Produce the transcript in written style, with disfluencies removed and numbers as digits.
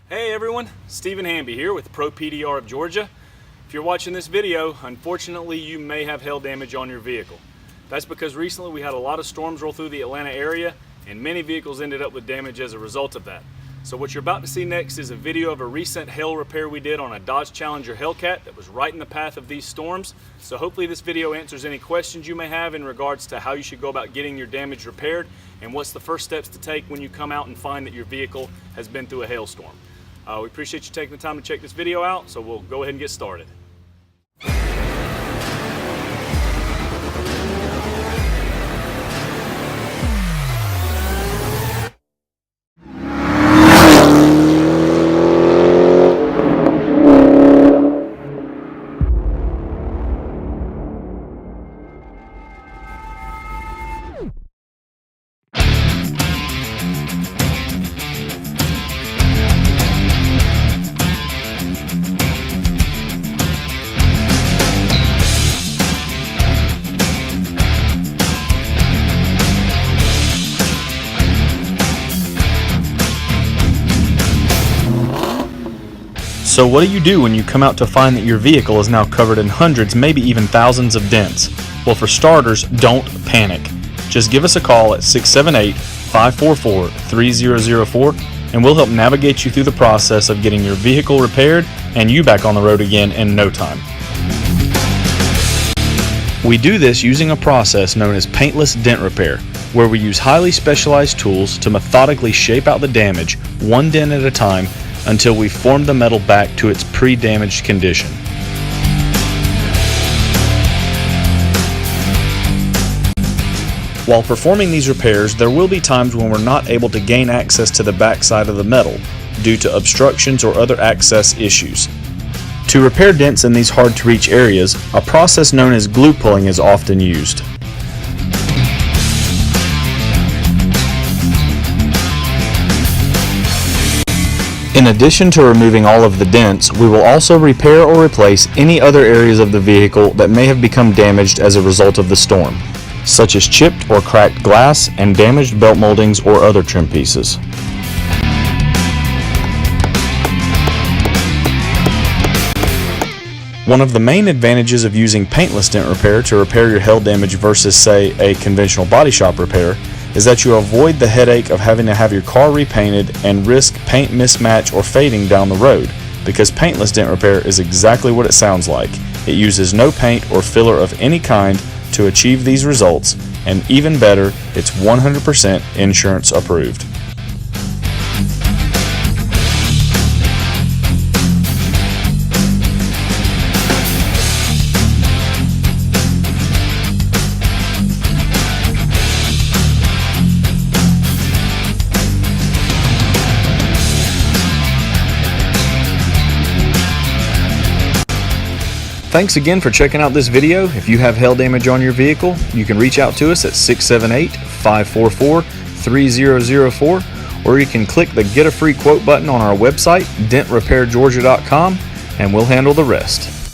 Hey everyone, Stephen Hamby here with Pro PDR of Georgia. If you're watching this video, unfortunately you may have hail damage on your vehicle. That's because recently we had a lot of storms roll through the Atlanta area and many vehicles ended up with damage as a result of that. So what you're about to see next is a video of a recent hail repair we did on a Dodge Challenger Hellcat that was right in the path of these storms. So hopefully this video answers any questions you may have in regards to how you should go about getting your damage repaired and what's the first steps to take when you come out and find that your vehicle has been through a hailstorm. We appreciate you taking the time to check this video out, so we'll go ahead and get started. So what do you do when you come out to find that your vehicle is now covered in hundreds, maybe even thousands of dents? Well, for starters, don't panic. Just give us a call at 678-544-3004 and we'll help navigate you through the process of getting your vehicle repaired and you back on the road again in no time. We do this using a process known as Paintless Dent Repair, where we use highly specialized tools to methodically shape out the damage, one dent at a time, until we form the metal back to its pre-damaged condition. While performing these repairs, there will be times when we're not able to gain access to the back side of the metal due to obstructions or other access issues. To repair dents in these hard-to-reach areas, a process known as glue pulling is often used. In addition to removing all of the dents, we will also repair or replace any other areas of the vehicle that may have become damaged as a result of the storm, such as chipped or cracked glass and damaged belt moldings or other trim pieces. One of the main advantages of using paintless dent repair to repair your hail damage versus, say, a conventional body shop repair is that you avoid the headache of having to have your car repainted and risk paint mismatch or fading down the road, because paintless dent repair is exactly what it sounds like. It uses no paint or filler of any kind to achieve these results, and even better, it's 100% insurance approved. Thanks again for checking out this video. If you have hail damage on your vehicle, you can reach out to us at 678-544-3004, or you can click the Get a Free Quote button on our website, dentrepairgeorgia.com, and we'll handle the rest.